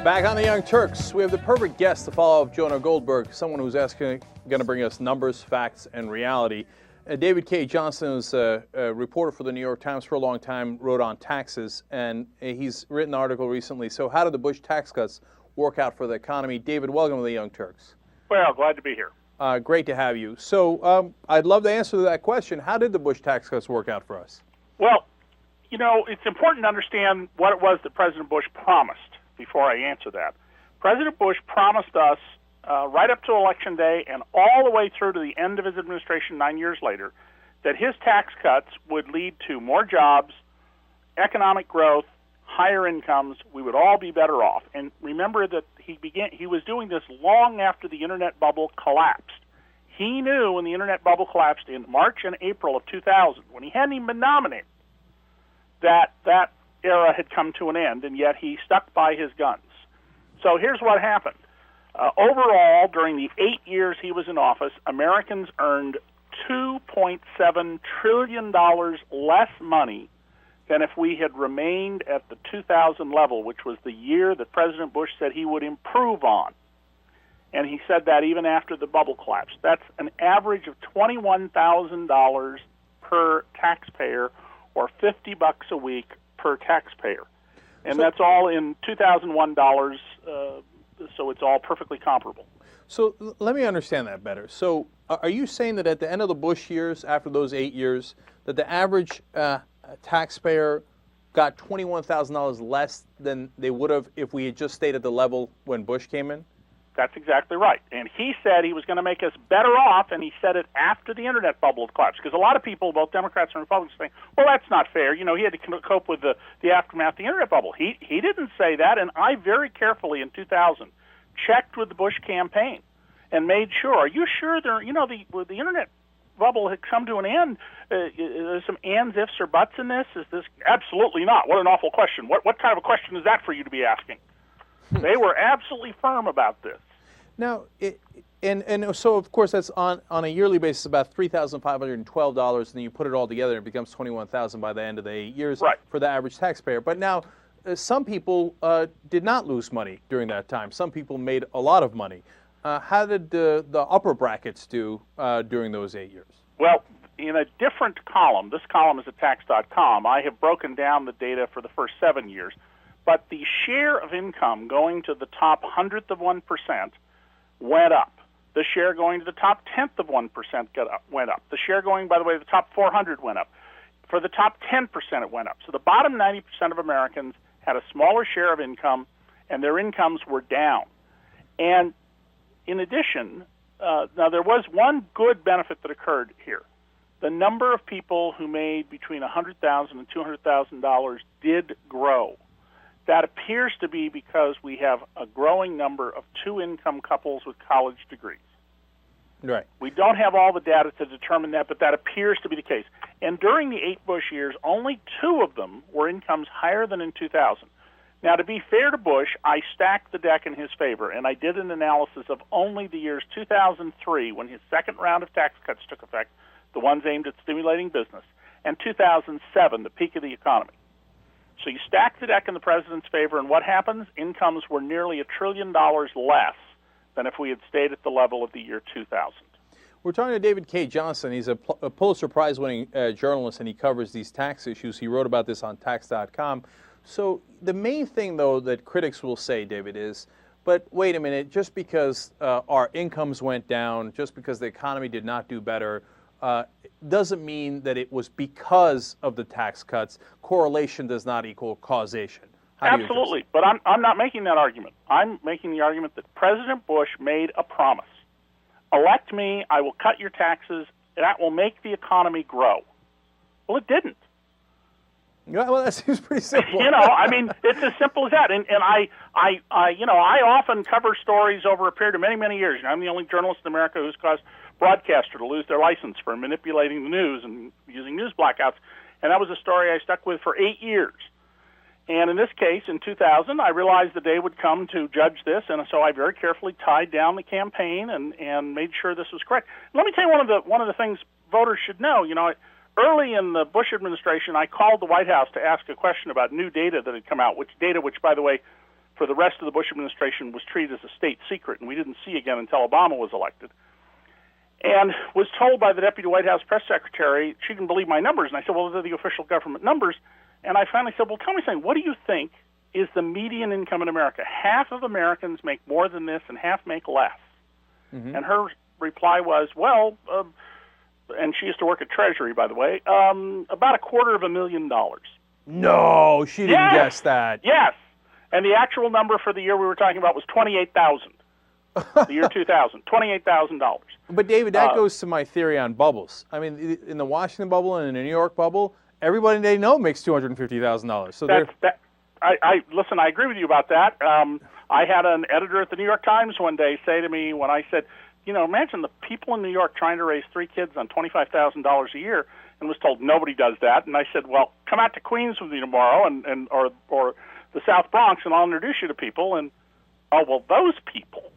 Back on the Young Turks, we have the perfect guest to follow up Jonah Goldberg, someone who's going to bring us numbers, facts, and reality. David K. Johnston is a reporter for the New York Times for a long time, wrote on taxes, and he's written an article recently. So how did the Bush tax cuts work out for the economy? David, welcome to the Young Turks. Well, glad to be here. Great to have you. So I'd love to answer that question. How did the Bush tax cuts work out for us? Well, you know, it's important to understand what it was that President Bush promised before I answer that. President Bush promised us right up to Election Day and all the way through to the end of his administration 9 years later that his tax cuts would lead to more jobs, economic growth, higher incomes. We would all be better off. And remember that he was doing this long after the Internet bubble collapsed. He knew when the Internet bubble collapsed in March and April of 2000, when he hadn't even been nominated, that era had come to an end, and yet he stuck by his guns. So here's what happened. Overall, during the 8 years he was in office, Americans earned $2.7 trillion less money than if we had remained at the 2000 level, which was the year that President Bush said he would improve on. And he said that even after the bubble collapsed. That's an average of $21,000 per taxpayer, or $50 a week per taxpayer. And that's all in 2001 dollars, so it's all perfectly comparable. So let me understand that better. So are you saying that at the end of the Bush years, after those 8 years, that the average taxpayer got $21,000 less than they would have if we had just stayed at the level when Bush came in? That's exactly right. And he said he was going to make us better off, and he said it after the Internet bubble had collapsed. Because a lot of people, both Democrats and Republicans, think, well, that's not fair. You know, he had to cope with the aftermath of the Internet bubble. He didn't say that, and I very carefully in 2000 checked with the Bush campaign and made sure, are you sure the Internet bubble had come to an end? There's some ands, ifs, or buts in this? Is this absolutely not? What an awful question. What kind of a question is that for you to be asking? They were absolutely firm about this. Now, so of course that's on a yearly basis about $3,512, and then you put it all together, and it becomes $21,000 by the end of the 8 years for the average taxpayer. But now, some people did not lose money during that time. Some people made a lot of money. How did the upper brackets do during those 8 years? Well, in a different column, this column is at tax.com, I have broken down the data for the first 7 years. But the share of income going to the top 100th of 1% went up. The share going to the top 10th of 1% went up. The share going, by the way, to the top 400 went up. For the top 10%, it went up. So the bottom 90% of Americans had a smaller share of income, and their incomes were down. And in addition, now there was one good benefit that occurred here. The number of people who made between $100,000 and $200,000 did grow. That appears to be because we have a growing number of two-income couples with college degrees. Right. We don't have all the data to determine that, but that appears to be the case. And during the 8 Bush years, only 2 of them were incomes higher than in 2000. Now, to be fair to Bush, I stacked the deck in his favor, and I did an analysis of only the years 2003, when his second round of tax cuts took effect, the ones aimed at stimulating business, and 2007, the peak of the economy. So you stack the deck in the president's favor, and what happens? Incomes were nearly $1 trillion less than if we had stayed at the level of the year 2000. We're talking to David K. Johnston. He's a Pulitzer Prize-winning journalist, and he covers these tax issues. He wrote about this on tax.com. So the main thing, though, that critics will say, David, is, but wait a minute, just because our incomes went down, just because the economy did not do better, doesn't mean that it was because of the tax cuts. Correlation does not equal causation. Absolutely, but I'm not making that argument. I'm making the argument that President Bush made a promise. Elect me, I will cut your taxes, that will make the economy grow. Well, it didn't. Yeah, well, that seems pretty simple. I mean, it's as simple as that. And I often cover stories over a period of many, many years. I'm the only journalist in America who's caused broadcaster to lose their license for manipulating the news and using news blackouts. And that was a story I stuck with for 8 years. And in this case, in 2000, I realized the day would come to judge this, and so I very carefully tied down the campaign and made sure this was correct. Let me tell you one of the things voters should know. Early in the Bush administration, I called the White House to ask a question about new data that had come out, which, by the way, for the rest of the Bush administration was treated as a state secret, and we didn't see again until Obama was elected. And was told by the deputy White House press secretary she didn't believe my numbers. And I said, well, those are the official government numbers. And I finally said, well, tell me something. What do you think is the median income in America? Half of Americans make more than this and half make less. And her reply was, well, and she used to work at Treasury, by the way, about $250,000. No, she didn't guess that. Yes. And the actual number for the year we were talking about was $28,000. The year 2000, $28,000. But David, that goes to my theory on bubbles. I mean, in the Washington bubble and in the New York bubble, everybody they know makes $250,000. So listen, I agree with you about that. I had an editor at the New York Times one day say to me when I said, you know, imagine the people in New York trying to raise 3 kids on $25,000 a year, and was told nobody does that. And I said, well, come out to Queens with me tomorrow, or the South Bronx, and I'll introduce you to people. And oh, well, those people.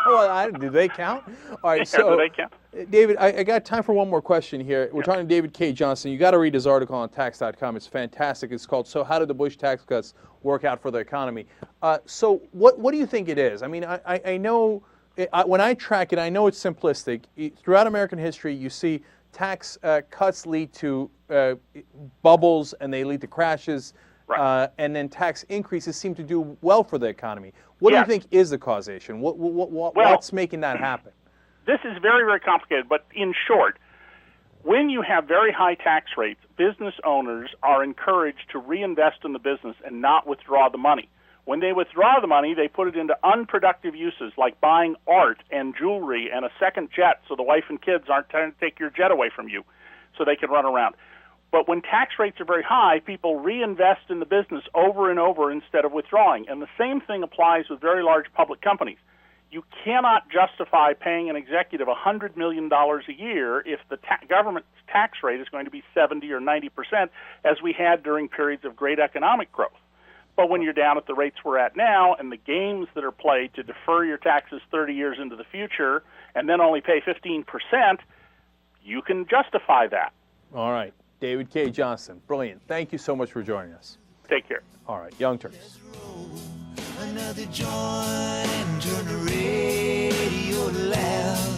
Well, do they count? All right, yeah, so do they count? David, I got time for one more question here. We're talking to David K. Johnston. You got to read his article on tax.com. It's fantastic. It's called "So How Did the Bush Tax Cuts Work Out for the Economy?" So what do you think it is? I mean, I know when I track it, I know it's simplistic. Throughout American history, you see tax cuts lead to bubbles, and they lead to crashes. Right. And then tax increases seem to do well for the economy. What do you think is the causation? What's making that happen? This is very, very complicated, but in short, when you have very high tax rates, business owners are encouraged to reinvest in the business and not withdraw the money. When they withdraw the money, they put it into unproductive uses like buying art and jewelry and a second jet so the wife and kids aren't trying to take your jet away from you so they can run around. But when tax rates are very high, people reinvest in the business over and over instead of withdrawing. And the same thing applies with very large public companies. You cannot justify paying an executive $100 million a year if the government's tax rate is going to be 70 or 90%, as we had during periods of great economic growth. But when you're down at the rates we're at now, and the games that are played to defer your taxes 30 years into the future and then only pay 15%, you can justify that. All right. David K. Johnston, brilliant. Thank you so much for joining us. Take care. All right, Young Turks. Another joint, turn the radio loud.